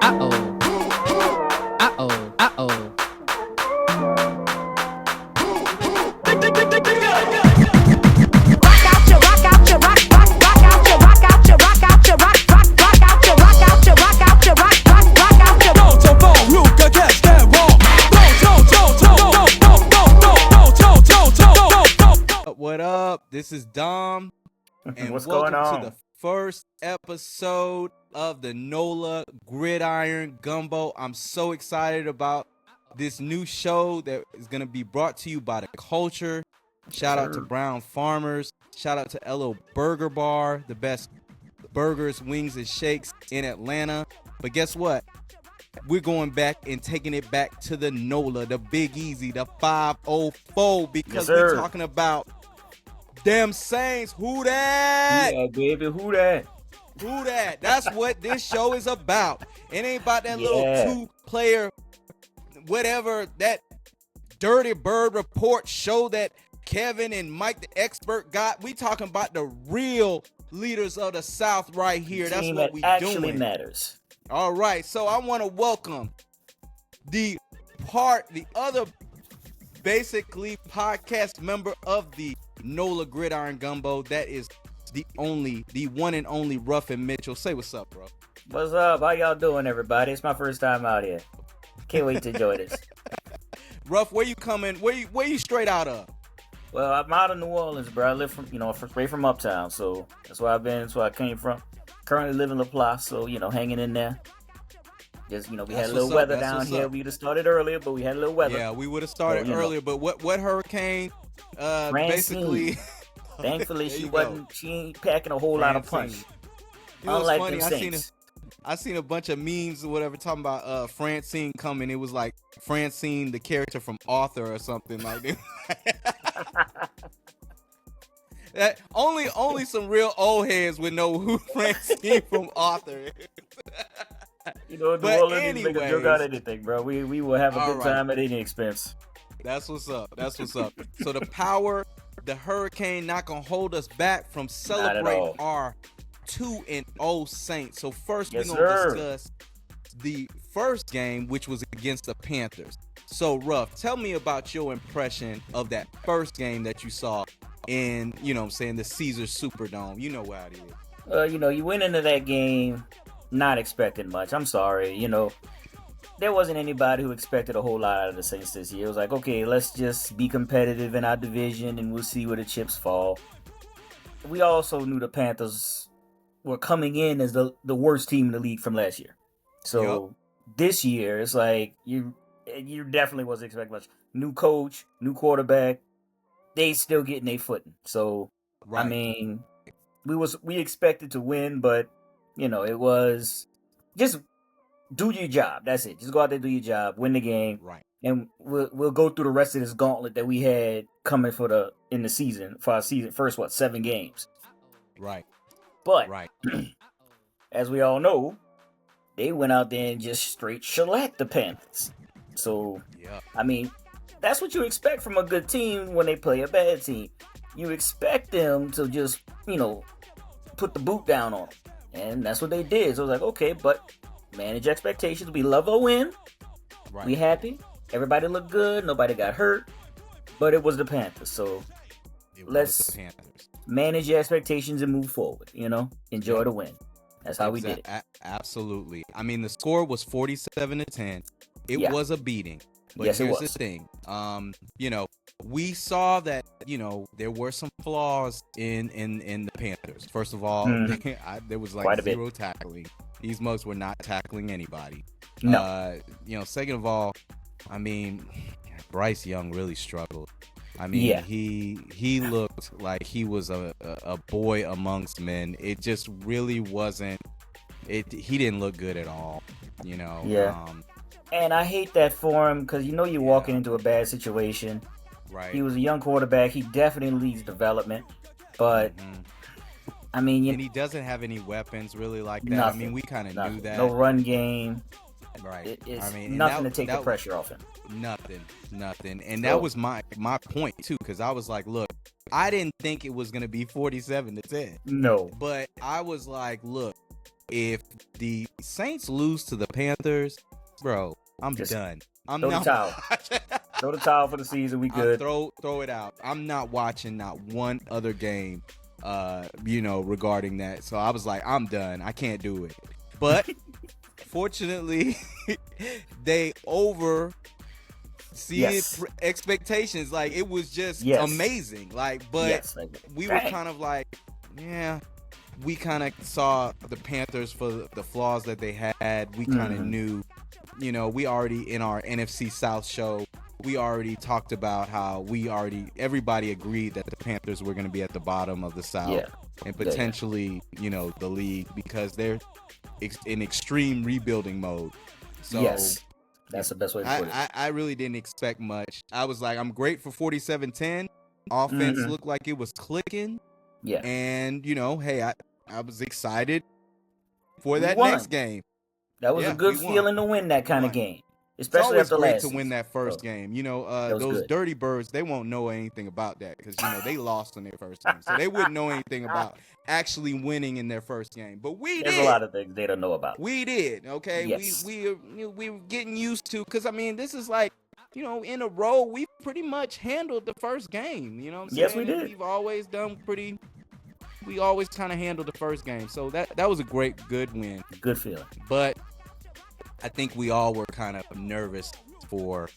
Uh-oh. Uh-oh. Uh-oh. What up? This is Dom, and What's welcome going on? to the first episode of the NOLA Gridiron Gumbo. I'm so excited about this new show that is going to be brought to you by the culture. Shout out to Brown Farmers. Shout out to LO Burger Bar, the best burgers, wings, and shakes in Atlanta. But guess what? We're going back and taking it back to the NOLA, the Big Easy, the 504, because we're talking about them Saints. Who that? Yeah, baby, who that? Who that? That's what this show is about. It ain't about that little two-player, whatever, that Dirty Bird report show that Kevin and Mike the expert got. We talking about the real leaders of the South right here. That's what we doing. Actually matters. All right, so I want to welcome the other basically podcast member of the NOLA Gridiron Gumbo. That is the one and only Ruffin Mitchell. Say what's up, bro. What's up? How y'all doing, everybody? It's my first time out here. Can't wait to enjoy this. Ruff, where you coming? Where you straight out of? Well, I'm out of New Orleans, bro. I live straight from uptown, so that's where I've been. That's where I came from. Currently live in LaPlace, so hanging in there. Just we had a little weather down here. We would have started earlier, but we had a little weather. Yeah, we would have started earlier. But what hurricane? Basically. Thankfully, she ain't packing a whole lot of punch. Unlike funny, them Saints. I seen a bunch of memes or whatever talking about Francine coming. It was like Francine, the character from Author or something like that. That only some real old heads would know who Francine from Author is. New Orleans make a joke out of anything, bro. We will have a good time at any expense. That's what's up. So the hurricane not gonna hold us back from celebrating our 2-0 Saints. So first we're gonna discuss the first game, which was against the Panthers. So Ruff, tell me about your impression of that first game that you saw in, the Caesars Superdome. You know how it is. You went into that game not expecting much. I'm sorry, there wasn't anybody who expected a whole lot out of the Saints this year. It was like, okay, let's just be competitive in our division and we'll see where the chips fall. We also knew the Panthers were coming in as the worst team in the league from last year. So This year, it's like you definitely wasn't expecting much. New coach, new quarterback, they still getting their footing. So, I mean, we expected to win, but, it was just do your job. That's it. Just go out there, do your job, win the game. Right. And we'll go through the rest of this gauntlet that we had coming in the season, for our season, first, 7 games. Right. But, as we all know, they went out there and just straight shellacked the Panthers. So, I mean, that's what you expect from a good team when they play a bad team. You expect them to just, put the boot down on them. And that's what they did. So I was like, okay, but manage expectations. We love a win. Right. We happy. Everybody looked good. Nobody got hurt. But it was the Panthers. So let's manage your expectations and move forward. Enjoy the win. That's how we did it. Absolutely. I mean, the score was 47-10. It was a beating. But here's the thing. We saw that, there were some flaws in the Panthers. First of all, there was like zero tackling. These mugs were not tackling anybody. No. Second of all, I mean, Bryce Young really struggled. I mean, he looked like he was a boy amongst men. It just really wasn't. He didn't look good at all. And I hate that for him because you're walking into a bad situation. Right. He was a young quarterback. He definitely needs development, but I mean, and he doesn't have any weapons really like that. Nothing, I mean, we kind of knew that. No run game. Right. It's nothing to take the pressure off him. Nothing. And that was my point too, because I was like, look, I didn't think it was gonna be 47-10. No. But I was like, look, if the Saints lose to the Panthers, bro, I'm Just done. I'm throw the not towel. watching. Throw the towel for the season. We good. Throw it out. I'm not watching not one other game, regarding that. So I was like, I'm done. I can't do it. But fortunately, they exceeded Yes. expectations. Like, it was just Yes. amazing. Like, but Yes. Like, we were dang. kind of like, yeah. We kind of saw the Panthers for the flaws that they had. We kind of knew, we already in our NFC South show, we already talked about how everybody agreed that the Panthers were going to be at the bottom of the South and potentially, the league, because they're in extreme rebuilding mode. So yes, that's the best way to put it. I really didn't expect much. I was like, I'm great for 47-10. Offense looked like it was clicking. Yeah. And, hey, I was excited for that won. next game. That was a good feeling to win that kind of game. Especially it's after always last great to win that first game. Those good. Dirty Birds, they won't know anything about that because, they lost in their first game. So they wouldn't know anything about actually winning in their first game. But we did. There's a lot of things they don't know about. We did, okay? Yes. We were getting used to, because, this is like, in a row, we pretty much handled the first game. You know what I'm saying? Yes, we did. We've always we always kind of handled the first game. So that was a good win. Good feeling. But I think we all were kind of nervous for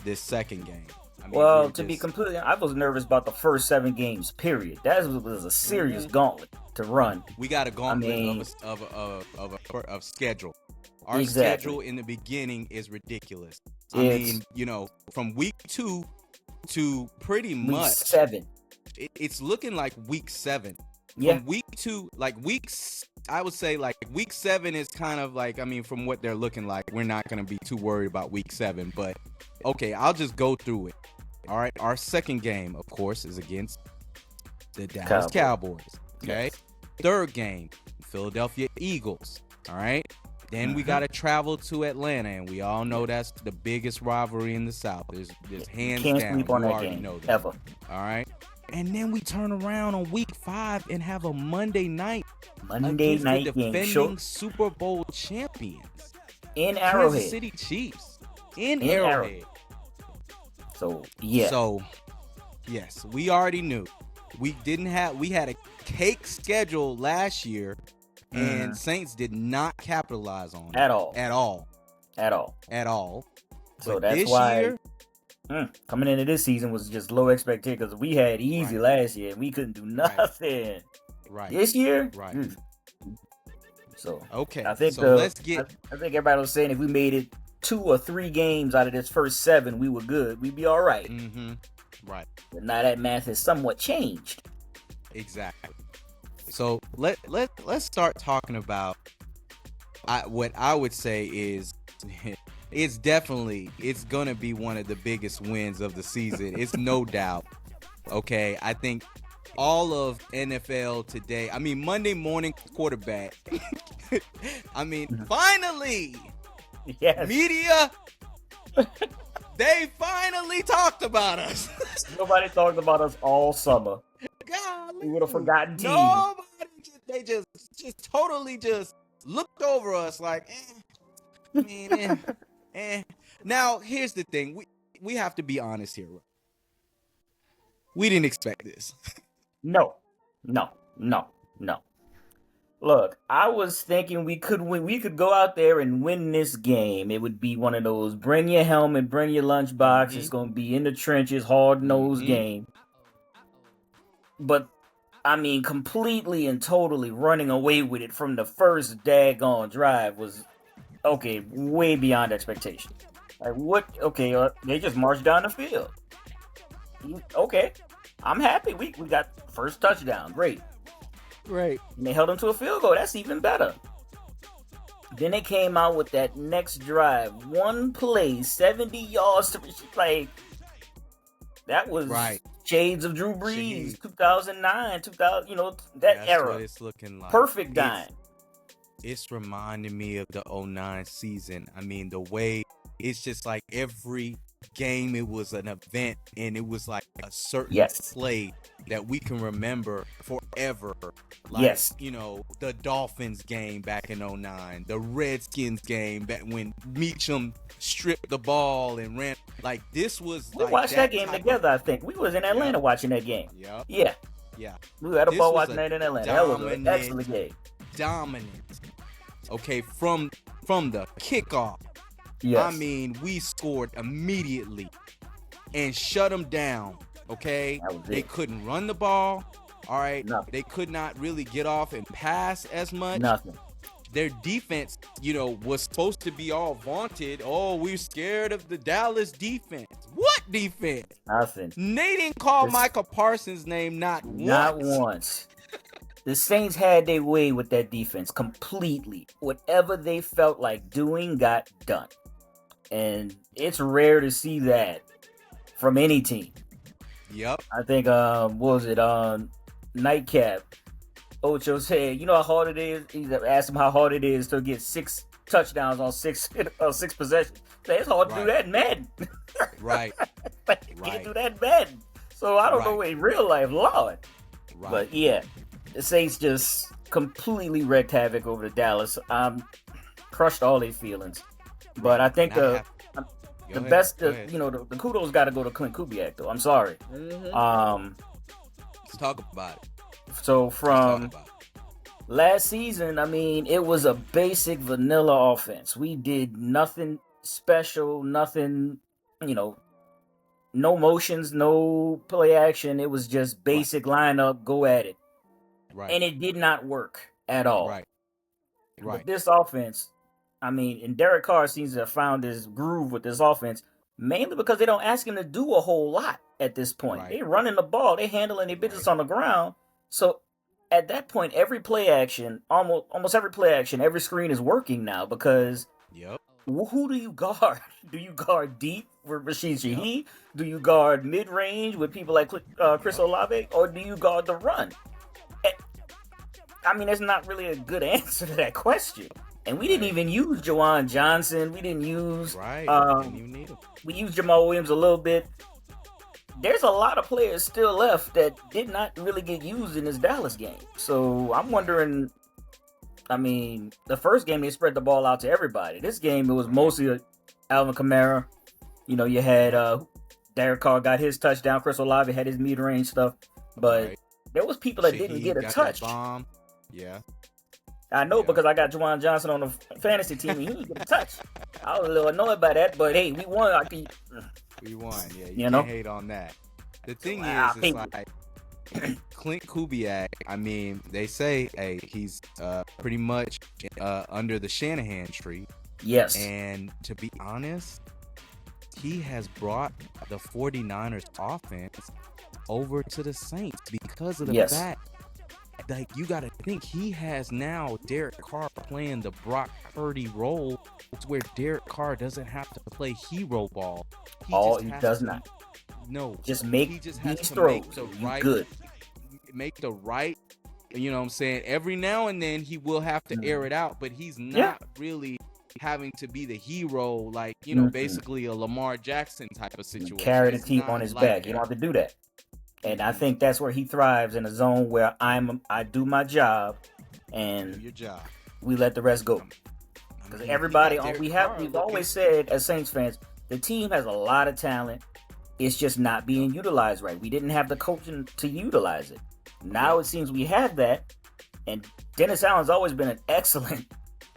this second game. To be completely honest, I was nervous about the first 7 games, period. That was a serious gauntlet to run. We got a gauntlet of schedule. Our schedule in the beginning is ridiculous. From week 2 to pretty much week 7. It's looking like week 7. Yeah. From week 2, I would say like week 7 is kind of like, from what they're looking like, we're not going to be too worried about week 7. But, okay, I'll just go through it. All right, our second game, of course, is against the Dallas Cowboys. Okay, third game, Philadelphia Eagles. All right, then we got to travel to Atlanta, and we all know that's the biggest rivalry in the South. There's hands Can't down. sleep on you that already game, know that. ever. All right. And then we turn around on week 5 and have a Monday night against the defending Super Bowl champions in Arrowhead. Kansas City Chiefs in Arrowhead. So yeah. So yes, we already knew. We had a cake schedule last year, and Saints did not capitalize on it at all. So but that's this why. Year, coming into this season was just low expectation, because we had easy last year and we couldn't do nothing. Right. This year, So okay, I think I think everybody was saying if we made it 2 or 3 games out of this first 7, we were good. We'd be all right. Right. But now that math has somewhat changed. Exactly. So let's start talking about what I would say is it's gonna be one of the biggest wins of the season. It's no doubt. Okay, I think all of NFL today. Monday morning quarterback. Finally. Yes. Media. They finally talked about us. Nobody talked about us all summer. Golly. We would have forgotten team. Nobody. They just totally just looked over us like, Now, here's the thing. We have to be honest here. We didn't expect this. No. Look, I was thinking we could win. We could go out there and win this game. It would be one of those bring your helmet, bring your lunchbox. It's going to be in the trenches, hard-nosed game. But, completely and totally running away with it from the first daggone drive was, way beyond expectation. Like, what? Okay, they just marched down the field. Okay, I'm happy. We got first touchdown. Great. Right. And they held them to a field goal. That's even better. Then they came out with that next drive. One play, 70 yards to like. That was shades of Drew Brees, 2009, 2000. That's era. What it's looking like. Perfect dime. It's reminding me of the 2009 season. The way it's just like every game, it was an event, and it was like a certain play that we can remember ever. Like, yes. The Dolphins game back in 09, the Redskins game back when Meacham stripped the ball and ran. Like, this was We like watched that game together, I think. We was in Atlanta watching that game. Yep. Yeah. We were at a This bar was watching a that in Atlanta. That was an excellent game. Dominant. Okay, from the kickoff. Yes. I mean, we scored immediately and shut them down. Okay, they couldn't run the ball. All right, Nothing. They could not really get off and pass as much. Nothing. Their defense, was supposed to be all vaunted. Oh, we're scared of the Dallas defense. What defense? Nothing. They didn't call Micah Parsons' name not once. The Saints had their way with that defense completely. Whatever they felt like doing got done. And it's rare to see that from any team. Yep. I think, what was it, Nightcap, Ocho said, you know how hard it is? He asked him how hard it is to get 6 touchdowns on 6 possessions. It's hard to do that in Madden. Right. You can't do that in Madden. So I don't know in real life, Lord. Right. But yeah, the Saints just completely wreaked havoc over the Dallas. Crushed all their feelings. But I think the kudos got to go to Clint Kubiak, though. I'm sorry. Mm-hmm. Let's talk about it. So from last season, I mean, it was a basic vanilla offense. We did nothing special, nothing, no motions, no play action. It was just basic lineup, go at it. Right. And it did not work at all. Right. But this offense, I mean, and Derek Carr seems to have found his groove with this offense, mainly because they don't ask him to do a whole lot at this point. Right. They're running the ball, they're handling their business on the ground. So at that point, every play action, almost every play action, every screen is working now because who do you guard? Do you guard deep with Rashid Shaheed? Yep. Do you guard mid-range with people like Chris Olave? Or do you guard the run? I mean, that's not really a good answer to that question. And we didn't even use Juwan Johnson. We didn't use... didn't even need him. We used Jamal Williams a little bit. There's a lot of players still left that did not really get used in this Dallas game. So I'm wondering... I mean, the first game, they spread the ball out to everybody. This game, it was mostly Alvin Kamara. You had Derek Carr got his touchdown. Chris Olave had his mid-range stuff. But there was people that didn't get a touch. Bomb. Yeah. I know because I got Juwan Johnson on the fantasy team and he didn't get a touch. I was a little annoyed by that, but hey, we won. We won. Yeah, you can't hate on that. The thing is, it's like Clint Kubiak, I mean, they say, hey, he's pretty much under the Shanahan tree. Yes. And to be honest, he has brought the 49ers offense over to the Saints because of the fact, like, you got to think he has now Derek Carr playing the Brock Purdy role. It's where Derek Carr doesn't have to play hero ball. He does not. No. Just make he just has these to throws. Make the right, good. Make the right, you know what I'm saying? Every now and then he will have to air it out, but he's not really having to be the hero, like, basically a Lamar Jackson type of situation. Carry the team on his back. You don't have to do that. And I think that's where he thrives, in a zone where I do my job and your job. We let the rest go. Because we've always said as Saints fans, the team has a lot of talent. It's just not being utilized right. We didn't have the coaching to utilize it. Now it seems we have that. And Dennis Allen's always been an excellent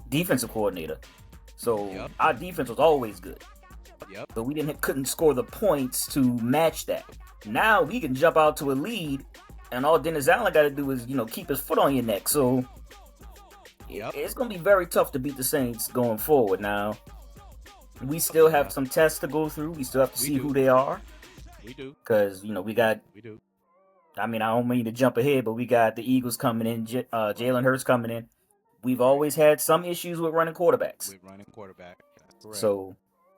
defensive coordinator. So our defense was always good. But we couldn't score the points to match that. Now we can jump out to a lead, and all Dennis Allen got to do is, keep his foot on your neck. So it's going to be very tough to beat the Saints going forward. Now, we still have some tests to go through. We still have to see who they are. We do. Because, we do. I mean, I don't mean to jump ahead, but we got the Eagles coming in, Jalen Hurts coming in. We've always had some issues with running quarterbacks. That's correct. So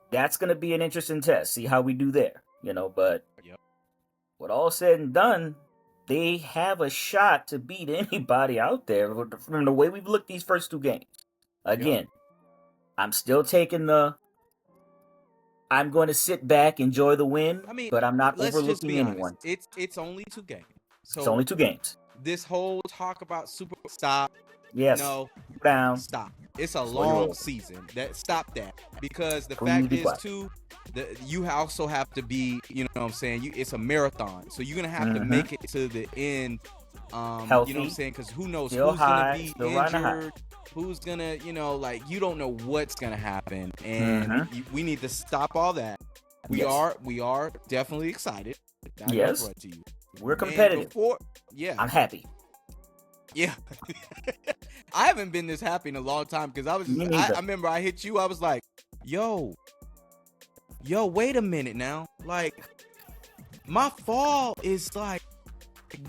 that's going to be an interesting test. See how we do there, but with all said and done, they have a shot to beat anybody out there from the way we've looked these first 2 games. Again, I'm still taking I'm going to sit back, enjoy the win, but I'm not overlooking anyone. It's only 2 games. So it's only 2 games. this whole talk about Super stop. Yes. No, Down. stop. It's a Slow your long roll. season. Stop that. Because the Please fact be is quiet. too, you also have to be, you know what I'm saying? It's a marathon. So you're gonna have to Mhm. make it to the end. Healthy. You know what I'm saying? Because who knows Still who's high, gonna be still riding high. injured, who's gonna, you know, like you don't know what's gonna happen, and Mhm. we need to stop all that. We Yes. are definitely excited. Not gonna Yes. front to you. We're And competitive. before, yeah, I'm happy. yeah. I haven't been this happy in a long time because I was Me just, neither. I remember I hit you. I was like, yo, wait a minute now. Like, my fall is like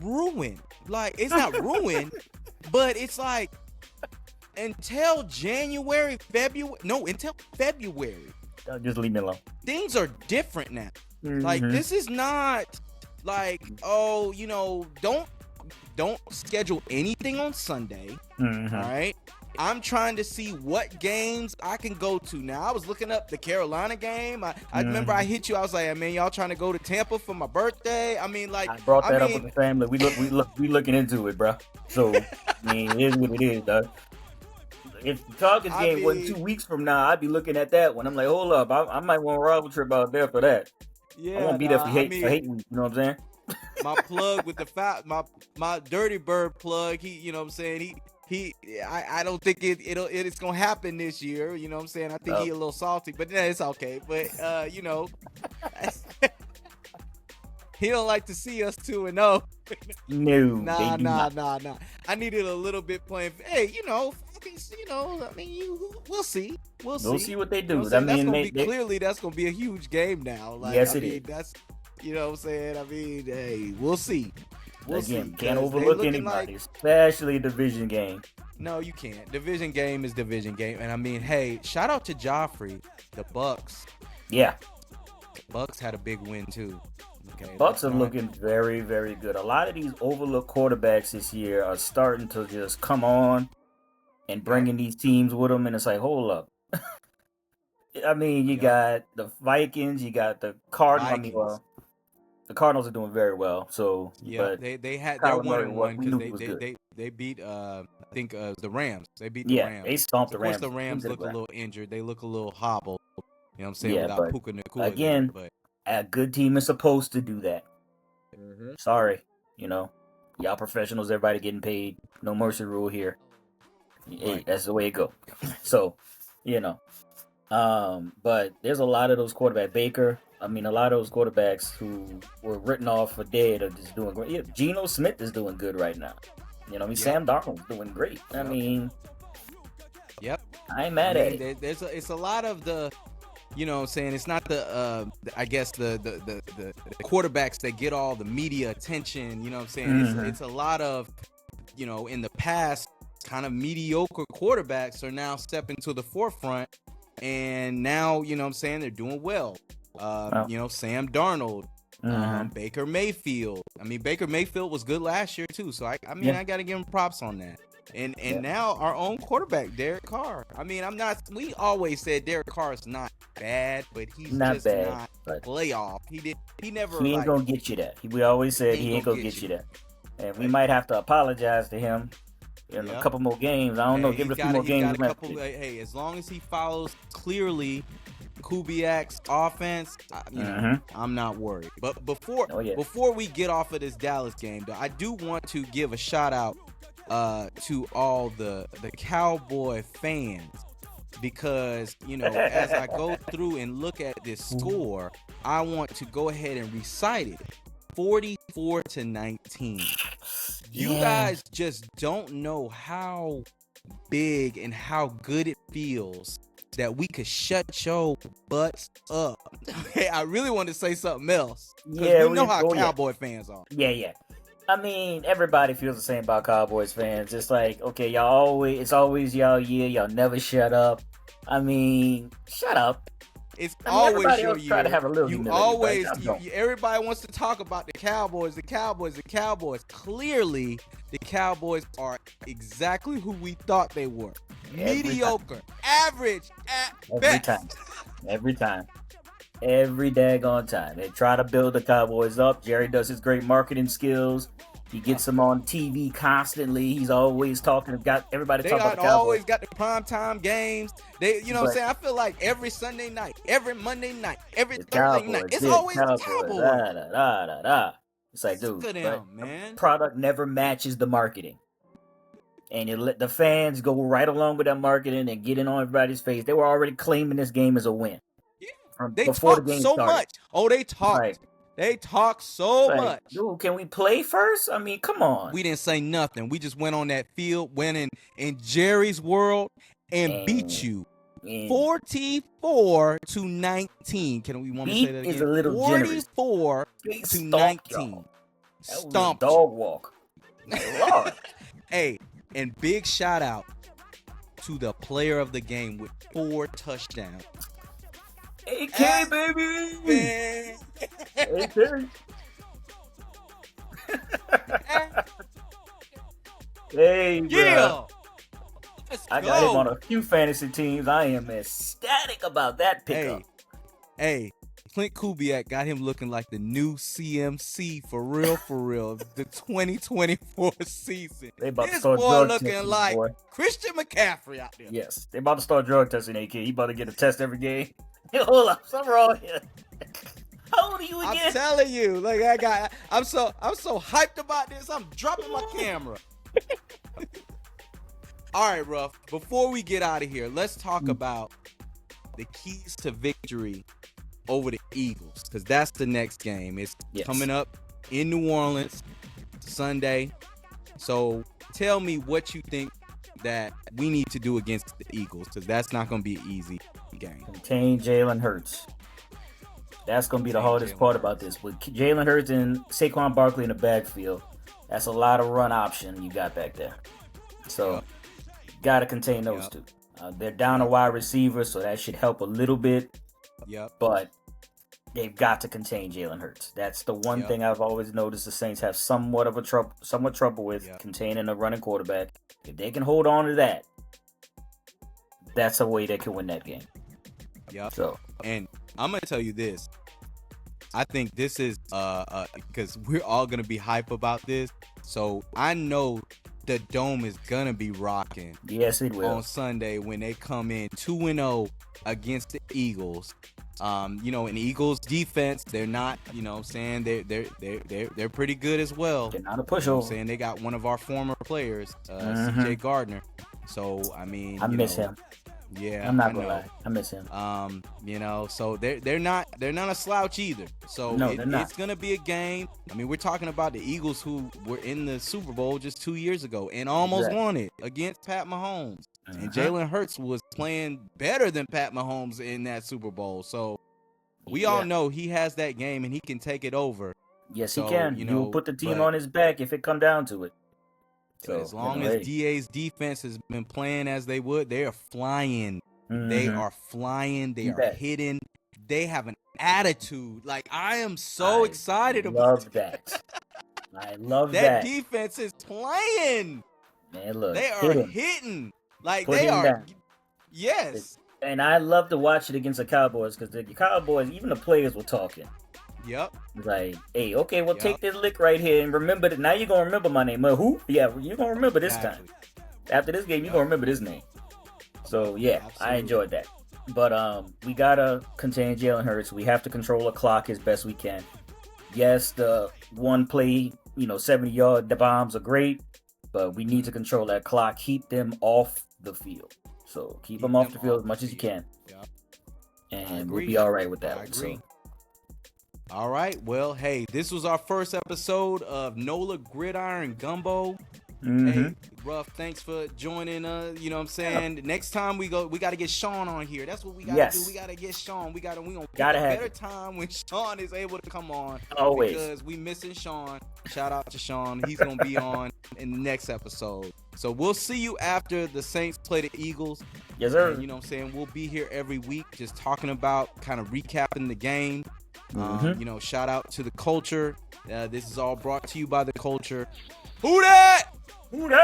ruined. Like, it's not ruined, but it's like until January, February. No, until February, Just leave me alone. things are different now. Like, Mhm. this is not like, oh, you know, don't schedule anything on Sunday. Mhm. All right. I'm trying to see what games I can go to now. I was looking up the Carolina game. I remember I hit you. I was like, man, y'all trying to go to Tampa for my birthday? I mean, like, I brought that up with the family. We looking into it, bro. So I mean, it is what it is, dog. If the Falcons I game wasn't mean- 2 weeks from now, I'd be looking at that one. I'm like, hold up, I might want a road trip out there for that. yeah, I won't be there for nah, hate week. You know what I'm saying? my plug with the my Dirty Bird plug. He, you know what I'm saying? I don't think it's gonna happen this year. You know what I'm saying? I think he a little salty, but it's okay. But you know, he don't like to see us 2-0. No, Nah. they do not. I needed a little bit playing. Hey, you know, you know, I mean, we'll see. We'll see what they You know do. what I'm saying? I mean, that's gonna be a huge game now. Like, Yes, I it mean, is. that's, you know what I'm saying? I mean, hey, we'll see. Again, see, can't 'cause they overlook looking anybody, especially a division game. No, you can't. Division game is division game, and I mean, hey, shout out to Joffrey. The Bucks. Yeah, Bucks had a big win too. Okay, Bucks are looking very, very good. A lot of these overlooked quarterbacks this year are starting to just come on and bringing these teams with them, and it's like, hold up. I mean, you got the Vikings, you got the Cardinals. I mean, well, the Cardinals are doing very well. So, yeah, but they had their Kyler Murray, 1-1 we knew because he was good. they beat I think the Rams. They beat the Yeah, Rams. they stomped Of the course, Rams. the Rams into the look a ground. little injured. They look a little hobbled. You know what I'm saying? Yeah, Without but Puka Nacua again, there, a good team is supposed to do that. Sorry, you know, y'all professionals, everybody getting paid. No mercy rule here. Hey, Right. that's the way it go. So, you know, but there's a lot of those quarterbacks. Baker, I mean, a lot of those quarterbacks who were written off for dead are just doing great. Yeah, Geno Smith is doing good right now. You know, I mean, Sam Darnold's doing great. I mean, I ain't mad at it. It's a lot of the, you know what I'm saying, it's not I guess the quarterbacks that get all the media attention, you know what I'm saying? It's a lot of, you know, in the past, kind of mediocre quarterbacks are now stepping to the forefront, and now, you know what I'm saying, they're doing well. You know, Sam Darnold, Baker Mayfield. I mean, Baker Mayfield was good last year too, so I mean, I got to give him props on that. And now our own quarterback, Derek Carr. I mean, we always said Derek Carr is not bad, but he's Not just bad, not but playoff. He never he ain't gonna get you that. We always said he ain't gonna get you that. And we might have to apologize to him in a couple more games. I don't know, give it a few more games. Hey, as long as he follows clearly Kubiak's offense, you know, I'm not worried. But before we get off of this Dallas game, though, I do want to give a shout out to all the Cowboy fans, because, you know, as I go through and look at this score, I want to go ahead and recite it. 44-19. You guys just don't know how big and how good it feels that we could shut your butts up. I really want to say something else, because we know how Cowboy fans are. Yeah. I mean, everybody feels the same about Cowboys fans. It's like, okay, it's always y'all year. Y'all never shut up. I mean, shut up. It's always your year. Try to have a little everybody wants to talk about the Cowboys. Clearly, the Cowboys are exactly who we thought they were. Mediocre, average at best. Every time. Every daggone time. They try to build the Cowboys up. Jerry does his great marketing skills. He gets them on TV constantly. He's always talking. Got everybody They talking about the always Cowboys. got the primetime games. They, you know what I'm saying? I feel like every Sunday night, every Monday night, every The Thursday night, it's always the Cowboys. Da, da, da, da, da. It's like, dude, Look at but them, man. the product never matches the marketing. And you let the fans go right along with that marketing and get in on everybody's face. They were already claiming this game as a win. Yeah. From They before the talk game so started. much. Oh, they talked. Like, They talk so like, much. dude, can we play first? I mean, come on. We didn't say nothing. We just went on that field, went in Jerry's world, and beat you 44-19. Can we want me to say that again? Is a little generous. 44-19. Stomped. Dog walk. My Lord. Hey, and big shout out to the player of the game with 4 touchdowns. AK, baby! Man. AK. Hey, Yeah. I got him on a few fantasy teams. I am ecstatic about that pickup. Hey, Clint Kubiak got him looking like the new CMC for real, the 2024 season. They about this to start boy drug looking testing, like boy. Christian McCaffrey out there. Yes, they about to start drug testing AK. He about to get a test every game. Hold up, something wrong here. How old are you again? I'm telling you, like I'm so hyped about this. I'm dropping my camera. All right, Ruff. Before we get out of here, let's talk about the keys to victory over the Eagles, because that's the next game. It's coming up in New Orleans Sunday. So tell me what you think that we need to do against the Eagles, because that's not going to be an easy game. Contain Jalen Hurts. That's going to be the hardest part about this. With Jalen Hurts and Saquon Barkley in the backfield, that's a lot of run option you got back there. So, got to contain those two. They're down a wide receiver, so that should help a little bit. But they've got to contain Jalen Hurts. That's the one thing I've always noticed the Saints have somewhat trouble with, containing a running quarterback. If they can hold on to that, that's a way they can win that game. So, and I'm gonna tell you this. I think this is because we're all gonna be hype about this. So I know the dome is gonna be rocking. Yes, it will. On Sunday when they come in 2-0 against the Eagles. And the Eagles defense, they're not, saying they're pretty good as well. They're not a pushover. Saying they got one of our former players, CJ Gardner. So I mean, I miss him. Yeah, I'm not gonna lie. I miss him. So they're not a slouch either. So it's gonna be a game. I mean, we're talking about the Eagles who were in the Super Bowl just 2 years ago and almost won it against Pat Mahomes. And Jalen Hurts was playing better than Pat Mahomes in that Super Bowl. So we all know he has that game and he can take it over. Yes, he can. He will put the team on his back if it come down to it. So as long as DA's defense has been playing as they would, they are flying. They are flying. They are hitting. They have an attitude. Like, I am so excited about that. I love that. That defense is playing. Man, look. They are hitting. Like, they are. Yes. And I love to watch it against the Cowboys because the Cowboys, even the players were talking. Yep. Like, hey, okay, well, take this lick right here and remember that. Now you're going to remember my name. Who? Yeah, you're going to remember this time. After this game, you're going to remember this name. So, yeah, I enjoyed that. But we got to contain Jalen Hurts. We have to control the clock as best we can. Yes, the one play, 70-yard bombs are great, but we need to control that clock. Keep them off the field. So, keep them off the field as much as you can. Yep. And we'll be all right with that. I agree. So. All right. Well, hey, this was our first episode of NOLA Gridiron Gumbo. Hey, Ruff, thanks for joining us. You know what I'm saying? Next time we got to get Sean on here. That's what we got to do. We got to get Sean. We gonna pick a better time when Sean is able to come on. Always. Because we missing Sean. Shout out to Sean. He's going to be on in the next episode. So we'll see you after the Saints play the Eagles. Yes, sir. And, you know what I'm saying? We'll be here every week just talking about kind of recapping the game. Shout out to the culture. This is all brought to you by the culture. Who that? Who that?